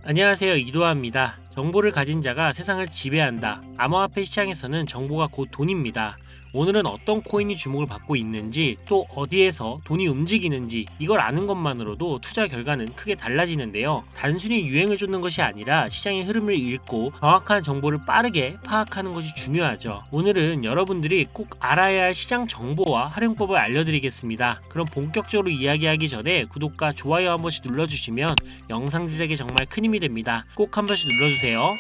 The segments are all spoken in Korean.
안녕하세요. 이도하입니다. 정보를 가진 자가 세상을 지배한다. 암호화폐 시장에서는 정보가 곧 돈입니다. 오늘은 어떤 코인이 주목을 받고 있는지, 또 어디에서 돈이 움직이는지 이걸 아는 것만으로도 투자 결과는 크게 달라지는데요. 단순히 유행을 쫓는 것이 아니라 시장의 흐름을 읽고 정확한 정보를 빠르게 파악하는 것이 중요하죠. 오늘은 여러분들이 꼭 알아야 할 시장 정보와 활용법을 알려드리겠습니다. 그럼 본격적으로 이야기하기 전에 구독과 좋아요 한 번씩 눌러주시면 영상 제작에 정말 큰 힘이 됩니다. 꼭 한 번씩 눌러주세요.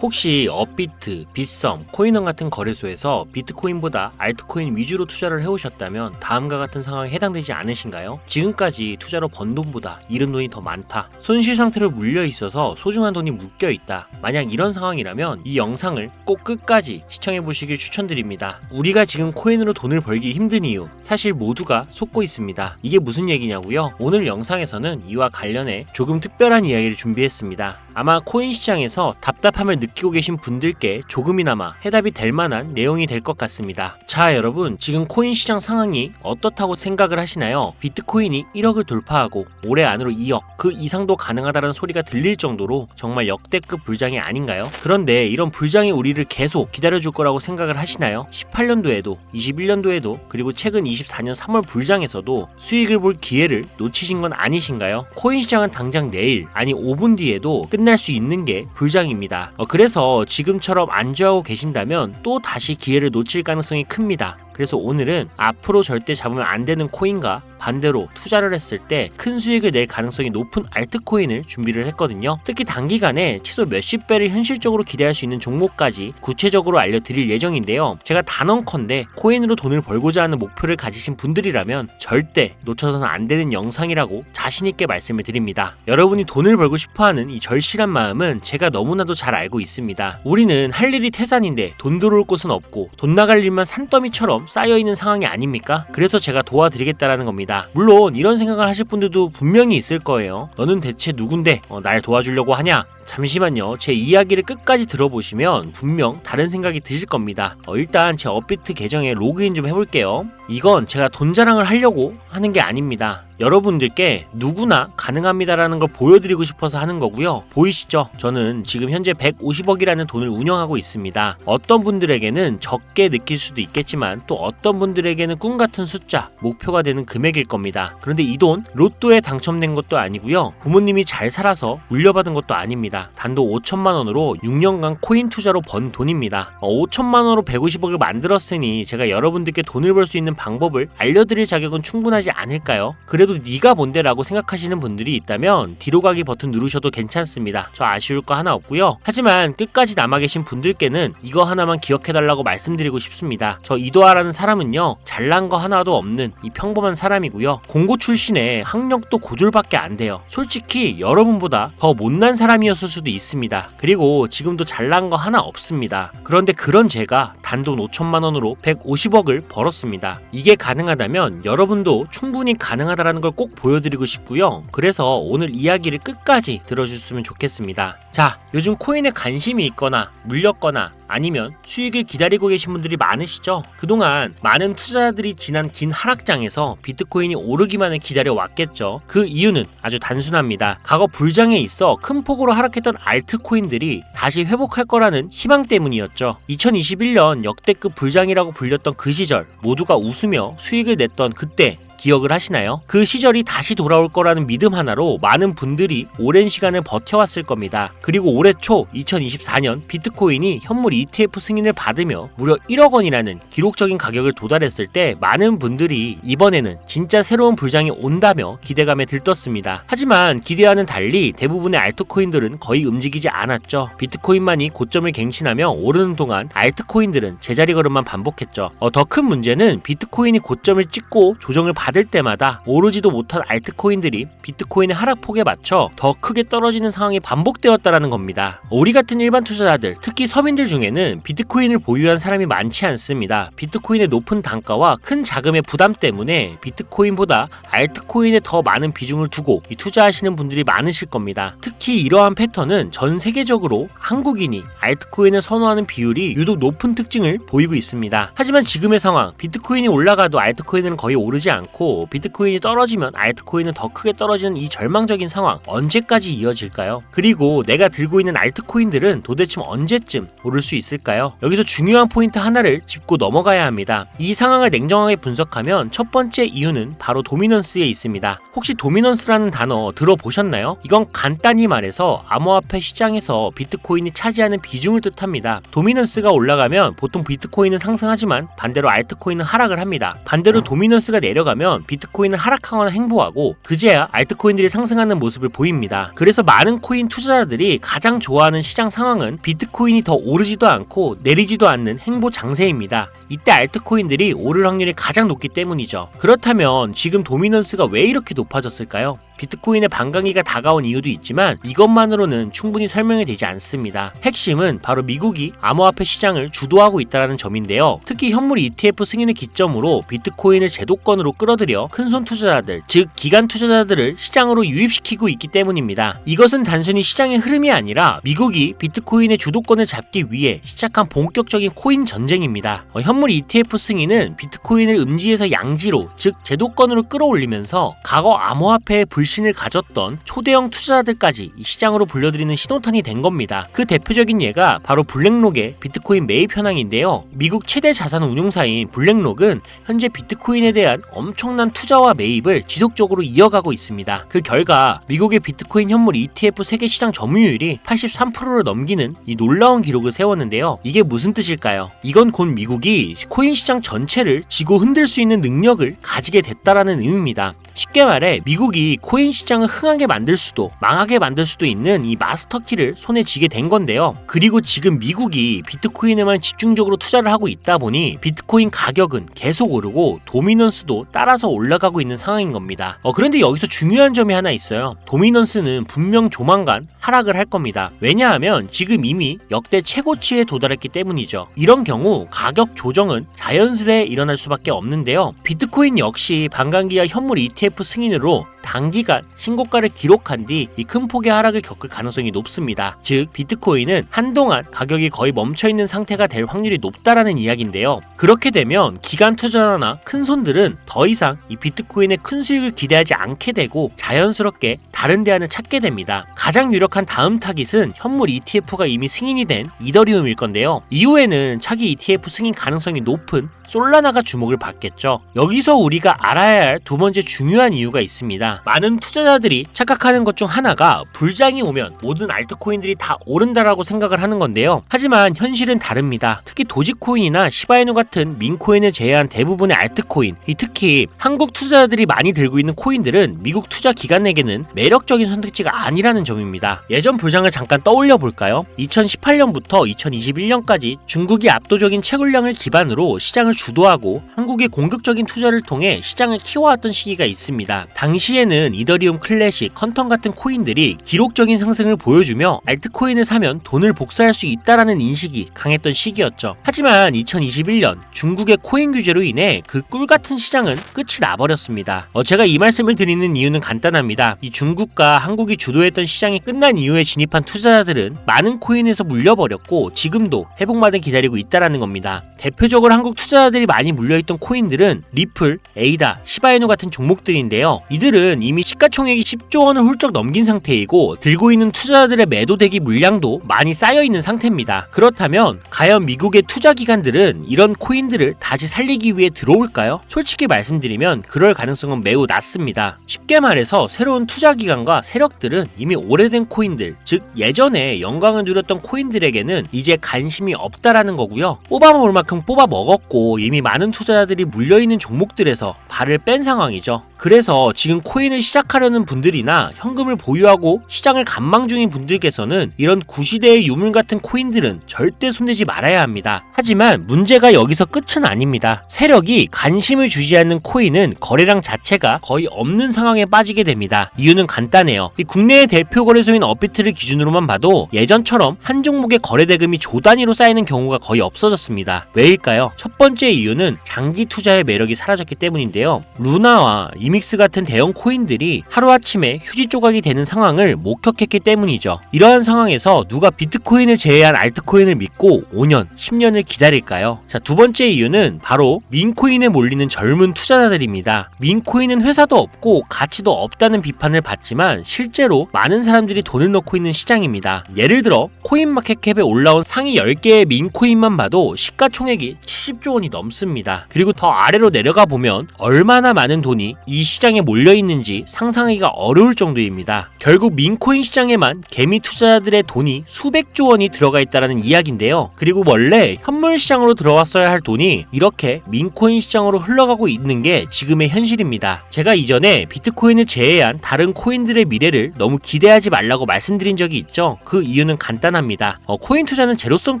혹시 업비트, 빗썸, 코인원 같은 거래소에서 비트코인보다 알트코인 위주로 투자를 해오셨다면 다음과 같은 상황에 해당되지 않으신가요? 지금까지 투자로 번 돈보다 잃은 돈이 더 많다. 손실 상태로 물려 있어서 소중한 돈이 묶여 있다. 만약 이런 상황이라면 이 영상을 꼭 끝까지 시청해 보시길 추천드립니다. 우리가 지금 코인으로 돈을 벌기 힘든 이유, 사실 모두가 속고 있습니다. 이게 무슨 얘기냐고요? 오늘 영상에서는 이와 관련해 조금 특별한 이야기를 준비했습니다. 아마 코인 시장에서 답답함을 느끼고 계신 분들께 조금이나마 해답이 될 만한 내용이 될 것 같습니다. 자, 여러분, 지금 코인 시장 상황이 어떻다고 생각을 하시나요? 비트코인이 1억을 돌파하고 올해 안으로 2억, 그 이상도 가능하다는 소리가 들릴 정도로 정말 역대급 불장이 아닌가요? 그런데 이런 불장이 우리를 계속 기다려줄 거라고 생각을 하시나요? 18년도에도, 21년도에도, 그리고 최근 24년 3월 불장에서도 수익을 볼 기회를 놓치신 건 아니신가요? 코인 시장은 당장 내일, 아니 5분 뒤에도 끝날 수 있는 게 불장입니다. 그래서 지금처럼 안주하고 계신다면 또 다시 기회를 놓칠 가능성이 큽니다. 그래서 오늘은 앞으로 절대 잡으면 안 되는 코인과 반대로 투자를 했을 때 큰 수익을 낼 가능성이 높은 알트코인을 준비를 했거든요. 특히 단기간에 최소 몇십 배를 현실적으로 기대할 수 있는 종목까지 구체적으로 알려드릴 예정인데요. 제가 단언컨대 코인으로 돈을 벌고자 하는 목표를 가지신 분들이라면 절대 놓쳐서는 안 되는 영상이라고 자신있게 말씀을 드립니다. 여러분이 돈을 벌고 싶어하는 이 절실한 마음은 제가 너무나도 잘 알고 있습니다. 우리는 할 일이 태산인데 돈 들어올 곳은 없고 돈 나갈 일만 산더미처럼 쌓여있는 상황이 아닙니까? 그래서 제가 도와드리겠다라는 겁니다. 물론 이런 생각을 하실 분들도 분명히 있을 거예요. 너는 대체 누군데 날 도와주려고 하냐? 잠시만요. 제 이야기를 끝까지 들어보시면 분명 다른 생각이 드실 겁니다. 일단 제 업비트 계정에 로그인 좀 해볼게요. 이건 제가 돈 자랑을 하려고 하는 게 아닙니다. 여러분들께 누구나 가능합니다라는 걸 보여드리고 싶어서 하는 거고요. 보이시죠? 저는 지금 현재 150억이라는 돈을 운영하고 있습니다. 어떤 분들에게는 적게 느낄 수도 있겠지만 또 어떤 분들에게는 꿈 같은 숫자, 목표가 되는 금액일 겁니다. 그런데 이 돈 로또에 당첨된 것도 아니고요. 부모님이 잘 살아서 물려받은 것도 아닙니다. 단돈 5천만 원으로 6년간 코인 투자로 번 돈입니다. 5천만 원으로 150억을 만들었으니 제가 여러분들께 돈을 벌 수 있는 방법을 알려드릴 자격은 충분하지 않을까요? 그래도 네가 뭔데 라고 생각하시는 분들이 있다면 뒤로 가기 버튼 누르셔도 괜찮습니다. 저 아쉬울 거 하나 없고요. 하지만 끝까지 남아 계신 분들께는 이거 하나만 기억해달라고 말씀드리고 싶습니다. 저 이도하라는 사람은요, 잘난 거 하나도 없는 이 평범한 사람이고요. 공고 출신에 학력도 고졸밖에 안 돼요. 솔직히 여러분보다 더 못난 사람이었을 수도 있습니다. 그리고 지금도 잘난 거 하나 없습니다. 그런데 그런 제가 단돈 5천만 원으로 150억을 벌었습니다. 이게 가능하다면 여러분도 충분히 가능하다라는 걸 꼭 보여드리고 싶고요. 그래서 오늘 이야기를 끝까지 들어주셨으면 좋겠습니다. 자, 요즘 코인에 관심이 있거나 물렸거나 아니면 수익을 기다리고 계신 분들이 많으시죠? 그동안 많은 투자자들이 지난 긴 하락장에서 비트코인이 오르기만을 기다려왔겠죠. 그 이유는 아주 단순합니다. 과거 불장에 있어 큰 폭으로 하락했던 알트코인들이 다시 회복할 거라는 희망 때문이었죠. 2021년 역대급 불장이라고 불렸던 그 시절, 모두가 웃으며 수익을 냈던 그때 기억을 하시나요? 그 시절이 다시 돌아올 거라는 믿음 하나로 많은 분들이 오랜 시간을 버텨왔을 겁니다. 그리고 올해 초 2024년 비트코인이 현물 ETF 승인을 받으며 무려 1억 원이라는 기록적인 가격을 도달했을 때 많은 분들이 이번에는 진짜 새로운 불장이 온다며 기대감에 들떴습니다. 하지만 기대와는 달리 대부분의 알트코인들은 거의 움직이지 않았죠. 비트코인만이 고점을 갱신하며 오르는 동안 알트코인들은 제자리 걸음만 반복했죠. 더 큰 문제는 비트코인이 고점을 찍고 조정을 받을 때마다 오르지도 못한 알트코인들이 비트코인의 하락폭에 맞춰 더 크게 떨어지는 상황이 반복되었다라는 겁니다. 우리 같은 일반 투자자들, 특히 서민들 중에는 비트코인을 보유한 사람이 많지 않습니다. 비트코인의 높은 단가와 큰 자금의 부담 때문에 비트코인보다 알트코인에 더 많은 비중을 두고 투자하시는 분들이 많으실 겁니다. 특히 이러한 패턴은 전 세계적으로 한국인이 알트코인을 선호하는 비율이 유독 높은 특징을 보이고 있습니다. 하지만 지금의 상황, 비트코인이 올라가도 알트코인은 거의 오르지 않고 않고 비트코인이 떨어지면 알트코인은 더 크게 떨어지는 이 절망적인 상황 언제까지 이어질까요? 그리고 내가 들고 있는 알트코인들은 도대체 언제쯤 오를 수 있을까요? 여기서 중요한 포인트 하나를 짚고 넘어가야 합니다. 이 상황을 냉정하게 분석하면 첫 번째 이유는 바로 도미넌스에 있습니다. 혹시 도미넌스라는 단어 들어보셨나요? 이건 간단히 말해서 암호화폐 시장에서 비트코인이 차지하는 비중을 뜻합니다. 도미넌스가 올라가면 보통 비트코인은 상승하지만 반대로 알트코인은 하락을 합니다. 반대로 도미넌스가 내려가면 비트코인은 하락하거나 행보하고 그제야 알트코인들이 상승하는 모습을 보입니다. 그래서 많은 코인 투자자들이 가장 좋아하는 시장 상황은 비트코인이 더 오르지도 않고 내리지도 않는 행보 장세입니다. 이때 알트코인들이 오를 확률이 가장 높기 때문이죠. 그렇다면 지금 도미넌스가 왜 이렇게 높아졌을까요? 비트코인의 반감기가 다가온 이유도 있지만 이것만으로는 충분히 설명이 되지 않습니다. 핵심은 바로 미국이 암호화폐 시장을 주도하고 있다는 점인데요. 특히 현물 ETF 승인을 기점으로 비트코인을 제도권으로 끌어들여 큰손 투자자들, 즉 기관 투자자들을 시장으로 유입시키고 있기 때문입니다. 이것은 단순히 시장의 흐름이 아니라 미국이 비트코인의 주도권을 잡기 위해 시작한 본격적인 코인 전쟁입니다. 현물 ETF 승인은 비트코인을 음지에서 양지로, 즉 제도권으로 끌어올리면서 과거 암호화폐의 불신을 가졌던 초대형 투자자들까지 이 시장으로 불려들이는 신호탄이 된 겁니다. 그 대표적인 예가 바로 블랙록의 비트코인 매입 현황인데요. 미국 최대 자산 운용사인 블랙록은 현재 비트코인에 대한 엄청난 투자와 매입을 지속적으로 이어가고 있습니다. 그 결과 미국의 비트코인 현물 ETF 세계 시장 점유율이 83%를 넘기는 이 놀라운 기록을 세웠는데요. 이게 무슨 뜻일까요? 이건 곧 미국이 코인 시장 전체를 쥐고 흔들 수 있는 능력을 가지게 됐다라는 의미입니다. 쉽게 말해 미국이 코인 시장을 흥하게 만들 수도 망하게 만들 수도 있는 이 마스터키를 손에 쥐게 된 건데요. 그리고 지금 미국이 비트코인에만 집중적으로 투자를 하고 있다 보니 비트코인 가격은 계속 오르고 도미넌스도 따라서 올라가고 있는 상황인 겁니다. 그런데 여기서 중요한 점이 하나 있어요. 도미넌스는 분명 조만간 하락을 할 겁니다. 왜냐하면 지금 이미 역대 최고치에 도달했기 때문이죠. 이런 경우 가격 조정은 자연스레 일어날 수밖에 없는데요. 비트코인 역시 반감기와 현물 ETF 승인으로 단기간 신고가를 기록한 뒤 이 큰 폭의 하락을 겪을 가능성이 높습니다. 즉 비트코인은 한동안 가격이 거의 멈춰있는 상태가 될 확률이 높다라는 이야기인데요. 그렇게 되면 기관 투자자나 큰 손들은 더 이상 이 비트코인의 큰 수익을 기대하지 않게 되고 자연스럽게 다른 대안을 찾게 됩니다. 가장 유력한 다음 타깃은 현물 ETF가 이미 승인이 된 이더리움일 건데요. 이후에는 차기 ETF 승인 가능성이 높은 솔라나가 주목을 받겠죠. 여기서 우리가 알아야 할 두 번째 중요한 이유가 있습니다. 많은 투자자들이 착각하는 것 중 하나가 불장이 오면 모든 알트코인들이 다 오른다라고 생각을 하는 건데요. 하지만 현실은 다릅니다. 특히 도지코인이나 시바이누 같은 민코인을 제외한 대부분의 알트코인, 특히 한국 투자자들이 많이 들고 있는 코인들은 미국 투자 기관에게는 매력적인 선택지가 아니라는 점입니다. 예전 불장을 잠깐 떠올려 볼까요? 2018년부터 2021년까지 중국이 압도적인 채굴량을 기반으로 시장을 주도하고 한국의 공격적인 투자를 통해 시장을 키워왔던 시기가 있습니다. 당시에는 이더리움 클래식, 컨텀 같은 코인들이 기록적인 상승을 보여주며 알트코인을 사면 돈을 복사할 수 있다라는 인식이 강했던 시기였죠. 하지만 2021년 중국의 코인 규제로 인해 그 꿀같은 시장은 끝이 나버렸습니다. 제가 이 말씀을 드리는 이유는 간단합니다. 이 중국과 한국이 주도했던 시장이 끝난 이후에 진입한 투자자들은 많은 코인에서 물려버렸고 지금도 회복만을 기다리고 있다라는 겁니다. 대표적으로 한국 투자자들이 많이 물려있던 코인들은 리플, 에이다, 시바이누 같은 종목들인데요. 이들은 이미 시가총액이 10조 원을 훌쩍 넘긴 상태이고 들고 있는 투자자들의 매도 대기 물량도 많이 쌓여있는 상태입니다. 그렇다면 과연 미국의 투자기관들은 이런 코인들을 다시 살리기 위해 들어올까요? 솔직히 말씀드리면 그럴 가능성은 매우 낮습니다. 쉽게 말해서 새로운 투자기관과 세력들은 이미 오래된 코인들, 즉 예전에 영광을 누렸던 코인들에게는 이제 관심이 없다라는 거고요. 뽑아먹을 만큼 뽑아먹었고 이미 많은 투자자들이 물려있는 종목들에서 발을 뺀 상황이죠. 그래서 지금 코인을 시작하려는 분들이나 현금을 보유하고 시장을 관망 중인 분들께서는 이런 구시대의 유물 같은 코인들은 절대 손대지 말아야 합니다. 하지만 문제가 여기서 끝은 아닙니다. 세력이 관심을 주지 않는 코인은 거래량 자체가 거의 없는 상황에 빠지게 됩니다. 이유는 간단해요. 이 국내의 대표 거래소인 업비트를 기준으로만 봐도 예전처럼 한 종목의 거래 대금이 조 단위로 쌓이는 경우가 거의 없어졌습니다. 왜일까요? 첫 번째 번째 이유는 장기 투자의 매력이 사라졌기 때문인데요. 루나와 이믹스 같은 대형 코인들이 하루아침에 휴지 조각이 되는 상황을 목격했기 때문이죠. 이러한 상황에서 누가 비트코인을 제외한 알트코인을 믿고 5년, 10년을 기다릴까요? 자, 두 번째 이유는 바로 민코인에 몰리는 젊은 투자자들입니다. 민코인은 회사도 없고 가치도 없다는 비판을 받지만 실제로 많은 사람들이 돈을 넣고 있는 시장입니다. 예를 들어 코인마켓캡에 올라온 상위 10개의 민코인만 봐도 시가총액이 70조 원이 넘습니다. 그리고 더 아래로 내려가 보면 얼마나 많은 돈이 이 시장에 몰려 있는지 상상하기가 어려울 정도입니다. 결국 민코인 시장에만 개미 투자자들의 돈이 수백조 원이 들어가 있다는 이야기인데요. 그리고 원래 현물 시장으로 들어왔어야 할 돈이 이렇게 민코인 시장으로 흘러가고 있는 게 지금의 현실입니다. 제가 이전에 비트코인을 제외한 다른 코인들의 미래를 너무 기대하지 말라고 말씀드린 적이 있죠. 그 이유는 간단합니다. 코인 투자는 제로섬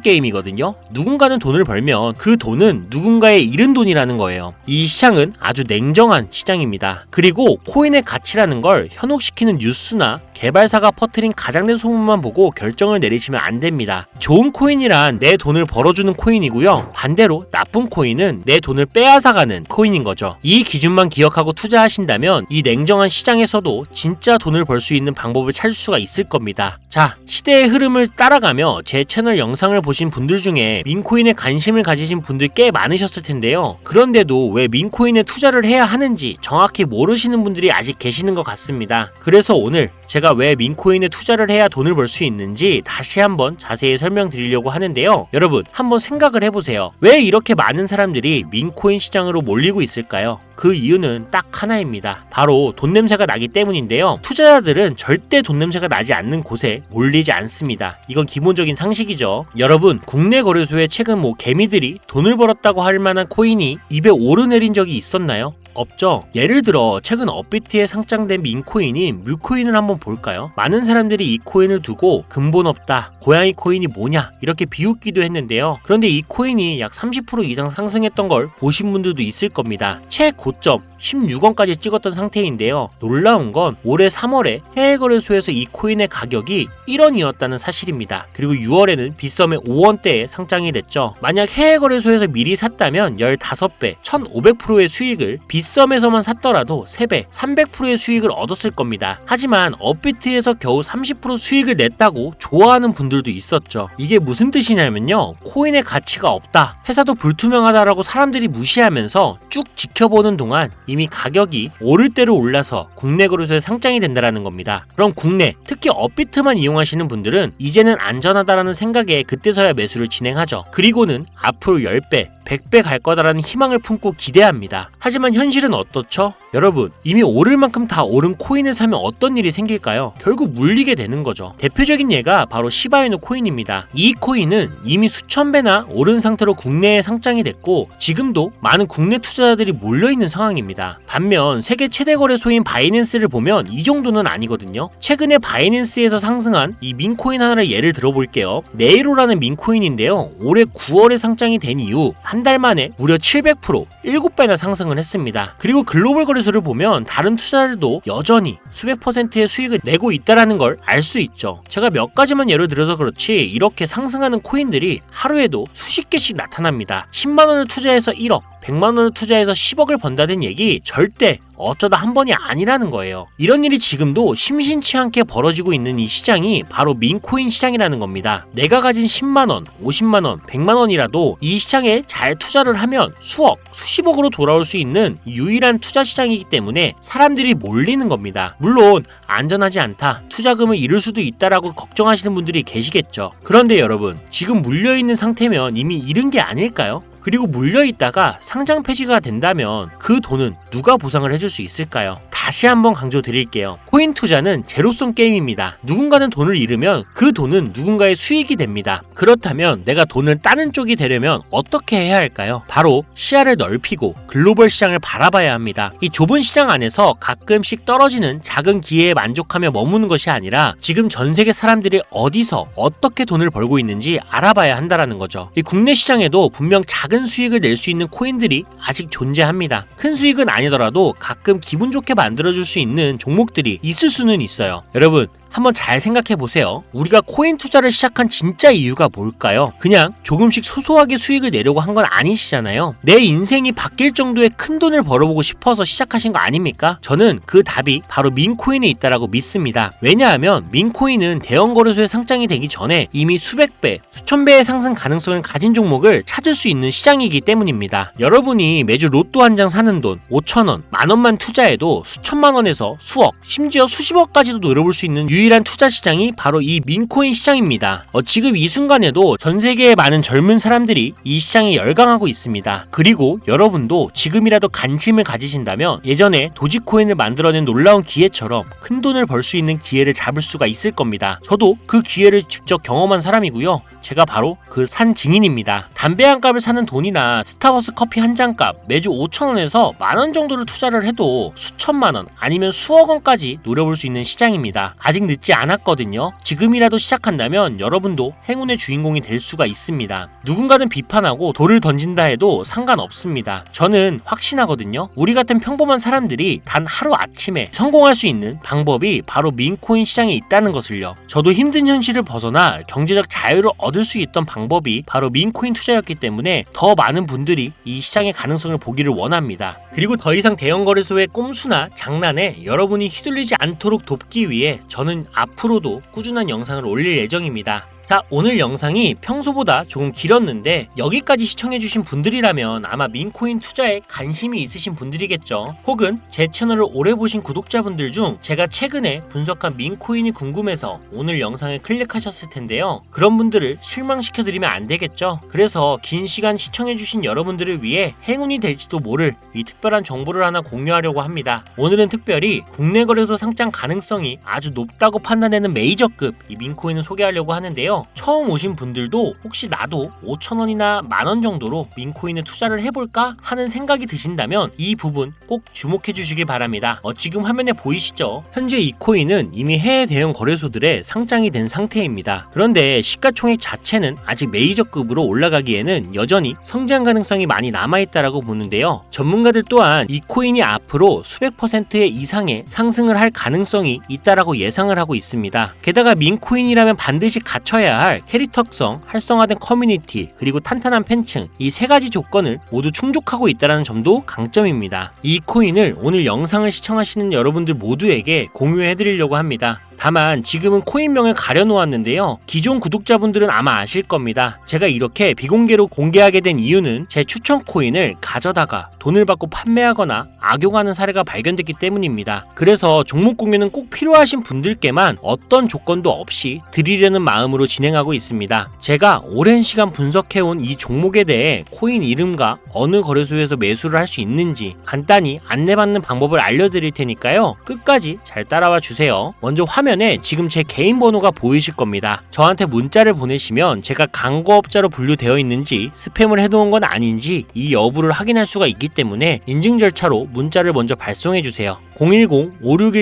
게임이거든요. 누군가는 돈을 벌면 그 돈은 누군가의 잃은 돈이라는 거예요. 이 시장은 아주 냉정한 시장입니다. 그리고 코인의 가치라는 걸 현혹시키는 뉴스나 개발사가 퍼뜨린 가장된 소문만 보고 결정을 내리시면 안 됩니다. 좋은 코인이란 내 돈을 벌어주는 코인이고요. 반대로 나쁜 코인은 내 돈을 빼앗아가는 코인인 거죠. 이 기준만 기억하고 투자하신다면 이 냉정한 시장에서도 진짜 돈을 벌 수 있는 방법을 찾을 수가 있을 겁니다. 자, 시대의 흐름을 따라가며 제 채널 영상을 보신 분들 중에 민코인에 관심을 가지신 분들 꽤 많으셨을 텐데요. 그런데도 왜 민코인에 투자를 해야 하는지 정확히 모르시는 분들이 아직 계시는 것 같습니다. 그래서 오늘 제가 왜 민코인에 투자를 해야 돈을 벌 수 있는지 다시 한번 자세히 설명드리려고 하는데요. 여러분, 한번 생각을 해보세요. 왜 이렇게 많은 사람들이 민코인 시장으로 몰리고 있을까요? 그 이유는 딱 하나입니다. 바로 돈 냄새가 나기 때문인데요. 투자자들은 절대 돈 냄새가 나지 않는 곳에 몰리지 않습니다. 이건 기본적인 상식이죠. 여러분, 국내 거래소에 최근 개미들이 돈을 벌었다고 할 만한 코인이 입에 오르내린 적이 있었나요? 없죠. 예를 들어 최근 업비트에 상장된 민코인인 뮤코인을 한번 볼까요? 많은 사람들이 이 코인을 두고 근본 없다, 고양이 코인이 뭐냐 이렇게 비웃기도 했는데요. 그런데 이 코인이 약 30% 이상 상승했던 걸 보신 분들도 있을 겁니다. 최고점 16원까지 찍었던 상태인데요. 놀라운 건 올해 3월에 해외 거래소에서 이 코인의 가격이 1원이었다는 사실입니다. 그리고 6월에는 빗썸에 5원대에 상장이 됐죠. 만약 해외 거래소에서 미리 샀다면 15배, 1500%의 수익을 빗썸에서만 샀더라도 3배, 300%의 수익을 얻었을 겁니다. 하지만 업비트에서 겨우 30% 수익을 냈다고 좋아하는 분들도 있었죠. 이게 무슨 뜻이냐면요. 코인의 가치가 없다, 회사도 불투명하다라고 사람들이 무시하면서 쭉 지켜보는 동안 이미 가격이 오를 대로 올라서 국내 거래소에 상장이 된다는 겁니다. 그럼 국내, 특히 업비트만 이용하시는 분들은 이제는 안전하다라는 생각에 그때서야 매수를 진행하죠. 그리고는 앞으로 10배, 100배 갈 거다라는 희망을 품고 기대합니다. 하지만 현실은 어떻죠? 여러분, 이미 오를 만큼 다 오른 코인을 사면 어떤 일이 생길까요? 결국 물리게 되는 거죠. 대표적인 예가 바로 시바이누 코인입니다. 이 코인은 이미 수천 배나 오른 상태로 국내에 상장이 됐고 지금도 많은 국내 투자자들이 몰려있는 상황입니다. 반면 세계 최대 거래소인 바이낸스를 보면 이 정도는 아니거든요. 최근에 바이낸스에서 상승한 이 민코인 하나를 예를 들어볼게요. 네이로라는 민코인인데요. 올해 9월에 상장이 된 이후 한 달 만에 무려 700%, 7배나 상승을 했습니다. 그리고 글로벌 거래소를 보면 다른 투자자들도 여전히 수백 %의 수익을 내고 있다는 걸 알 수 있죠. 제가 몇 가지만 예를 들어서 그렇지 이렇게 상승하는 코인들이 하루에도 수십 개씩 나타납니다. 10만원을 투자해서 1억, 100만원을 투자해서 10억을 번다는 얘기 절대 어쩌다 한 번이 아니라는 거예요. 이런 일이 지금도 심심치 않게 벌어지고 있는 이 시장이 바로 민코인 시장이라는 겁니다. 내가 가진 10만원, 50만원, 100만원이라도 이 시장에 잘 투자를 하면 수억, 수십억으로 돌아올 수 있는 유일한 투자 시장이기 때문에 사람들이 몰리는 겁니다. 물론 안전하지 않다, 투자금을 잃을 수도 있다라고 걱정하시는 분들이 계시겠죠. 그런데 여러분, 지금 물려있는 상태면 이미 잃은 게 아닐까요? 그리고 물려있다가 상장 폐지가 된다면 그 돈은 누가 보상을 해줄 수 있을까요? 다시 한번 강조드릴게요. 코인 투자는 제로섬 게임입니다. 누군가는 돈을 잃으면 그 돈은 누군가의 수익이 됩니다. 그렇다면 내가 돈을 따는 쪽이 되려면 어떻게 해야 할까요? 바로 시야를 넓히고 글로벌 시장을 바라봐야 합니다. 이 좁은 시장 안에서 가끔씩 떨어지는 작은 기회에 만족하며 머무는 것이 아니라 지금 전 세계 사람들이 어디서 어떻게 돈을 벌고 있는지 알아봐야 한다는 거죠. 이 국내 시장에도 분명 작은 수익을 낼 수 있는 코인들이 아직 존재합니다. 큰 수익은 아니더라도 가끔 기분 좋게 만들어줄 수 있는 종목들이 있을 수는 있어요. 여러분, 한번 잘 생각해 보세요. 우리가 코인 투자를 시작한 진짜 이유가 뭘까요? 그냥 조금씩 소소하게 수익을 내려고 한 건 아니시잖아요. 내 인생이 바뀔 정도의 큰 돈을 벌어보고 싶어서 시작하신 거 아닙니까? 저는 그 답이 바로 민코인에 있다라고 믿습니다. 왜냐하면 민코인은 대형 거래소에 상장이 되기 전에 이미 수백 배, 수천 배의 상승 가능성을 가진 종목을 찾을 수 있는 시장이기 때문입니다. 여러분이 매주 로또 한 장 사는 돈 5,000원, 만원만 투자해도 수천만 원에서 수억, 심지어 수십억까지도 노려볼 수 있는 유일한 투자 시장이 바로 이 민코인 시장입니다. 지금 이 순간에도 전 세계의 많은 젊은 사람들이 이 시장에 열광하고 있습니다. 그리고 여러분도 지금이라도 관심을 가지신다면 예전에 도지코인을 만들어낸 놀라운 기회처럼 큰 돈을 벌 수 있는 기회를 잡을 수가 있을 겁니다. 저도 그 기회를 직접 경험한 사람이고요. 제가 바로 그 산 증인입니다. 담배 한 값을 사는 돈이나 스타벅스 커피 한 잔 값 매주 5,000원에서 만원 정도를 투자를 해도 수천만원 아니면 수억 원까지 노려볼 수 있는 시장입니다. 아직 늦지 않았거든요. 지금이라도 시작한다면 여러분도 행운의 주인공이 될 수가 있습니다. 누군가는 비판하고 돌을 던진다 해도 상관없습니다. 저는 확신하거든요. 우리 같은 평범한 사람들이 단 하루 아침에 성공할 수 있는 방법이 바로 민코인 시장에 있다는 것을요. 저도 힘든 현실을 벗어나 경제적 자유를 얻을 수 있던 방법이 바로 민코인 투자였기 때문에 더 많은 분들이 이 시장의 가능성을 보기를 원합니다. 그리고 더 이상 대형 거래소의 꼼수나 장난에 여러분이 휘둘리지 않도록 돕기 위해 저는 앞으로도 꾸준한 영상을 올릴 예정입니다. 자, 오늘 영상이 평소보다 조금 길었는데 여기까지 시청해주신 분들이라면 아마 민코인 투자에 관심이 있으신 분들이겠죠. 혹은 제 채널을 오래 보신 구독자분들 중 제가 최근에 분석한 민코인이 궁금해서 오늘 영상을 클릭하셨을 텐데요. 그런 분들을 실망시켜드리면 안 되겠죠. 그래서 긴 시간 시청해주신 여러분들을 위해 행운이 될지도 모를 이 특별한 정보를 하나 공유하려고 합니다. 오늘은 특별히 국내 거래소 상장 가능성이 아주 높다고 판단되는 메이저급 이 민코인을 소개하려고 하는데요. 처음 오신 분들도 혹시 나도 5,000원이나 만원 정도로 민코인에 투자를 해볼까 하는 생각이 드신다면 이 부분 꼭 주목해 주시길 바랍니다. 지금 화면에 보이시죠? 현재 이 코인은 이미 해외 대형 거래소들에 상장이 된 상태입니다. 그런데 시가총액 자체는 아직 메이저급으로 올라가기에는 여전히 성장 가능성이 많이 남아있다라고 보는데요. 전문가들 또한 이 코인이 앞으로 수백 퍼센트의 이상의 상승을 할 가능성이 있다라고 예상을 하고 있습니다. 게다가 민코인이라면 반드시 갖춰야 할 캐릭터성, 활성화된 커뮤니티, 그리고 탄탄한 팬층 이 세 가지 조건을 모두 충족하고 있다는 점도 강점입니다. 이 코인을 오늘 영상을 시청하시는 여러분들 모두에게 공유해드리려고 합니다. 다만 지금은 코인명을 가려놓았는데요. 기존 구독자분들은 아마 아실 겁니다. 제가 이렇게 비공개로 공개하게 된 이유는 제 추천 코인을 가져다가 돈을 받고 판매하거나 악용하는 사례가 발견됐기 때문입니다. 그래서 종목 공유는 꼭 필요하신 분들께만 어떤 조건도 없이 드리려는 마음으로 진행하고 있습니다. 제가 오랜 시간 분석해온 이 종목에 대해 코인 이름과 어느 거래소에서 매수를 할 수 있는지 간단히 안내받는 방법을 알려드릴 테니까요. 끝까지 잘 따라와 주세요. 먼저 화면에 지금 제 개인 번호가 보이실 겁니다. 저한테 문자를 보내시면 제가 광고업자로 분류되어 있는지 스팸을 해놓은 건 아닌지 이 여부를 확인할 수가 있기 때문에 인증 절차로 문자를 먼저 발송해주세요.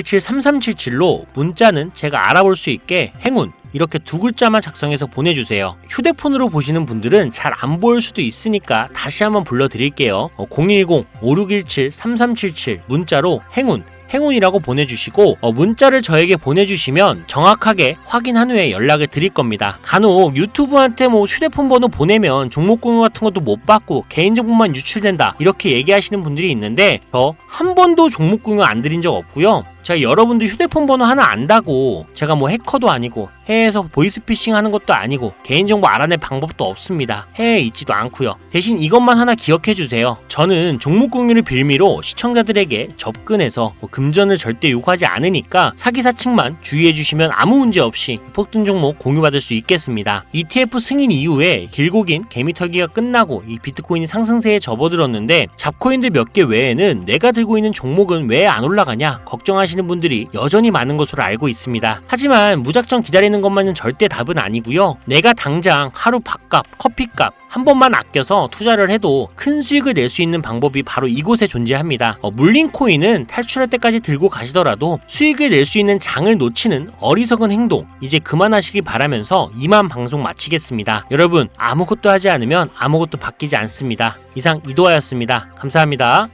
010-5617-3377로 문자는 제가 알아볼 수 있게 행운 이렇게 두 글자만 작성해서 보내주세요. 휴대폰으로 보시는 분들은 잘 안 보일 수도 있으니까 다시 한번 불러드릴게요. 010-5617-3377 문자로 행운이라고 보내주시고 문자를 저에게 보내주시면 정확하게 확인한 후에 연락을 드릴 겁니다. 간혹 유튜브한테 휴대폰 번호 보내면 종목 공유 같은 것도 못 받고 개인정보만 유출된다 이렇게 얘기하시는 분들이 있는데 저 한 번도 종목 공유 안 드린 적 없고요. 제가 여러분들 휴대폰 번호 하나 안다고 제가 해커도 아니고 해외에서 보이스피싱 하는 것도 아니고 개인정보 알아낼 방법도 없습니다. 해외에 있지도 않고요. 대신 이것만 하나 기억해 주세요. 저는 종목 공유를 빌미로 시청자들에게 접근해서 금전을 절대 요구하지 않으니까 사기사측만 주의해 주시면 아무 문제 없이 폭등 종목 공유받을 수 있겠습니다. ETF 승인 이후에 길고 긴 개미털기가 끝나고 이 비트코인이 상승세에 접어들었는데 잡코인들 몇 개 외에는 내가 들고 있는 종목은 왜 안 올라가냐 걱정하시는 분들이 여전히 많은 것으로 알고 있습니다. 하지만 무작정 기다리는 것만은 절대 답은 아니고요. 내가 당장 하루 밥값, 커피값 한 번만 아껴서 투자를 해도 큰 수익을 낼 수 있는 방법이 바로 이곳에 존재합니다. 물린 코인은 탈출할 때까지 들고 가시더라도 수익을 낼 수 있는 장을 놓치는 어리석은 행동 이제 그만하시길 바라면서 이만 방송 마치겠습니다. 여러분 아무것도 하지 않으면 아무것도 바뀌지 않습니다. 이상 이도하였습니다. 감사합니다.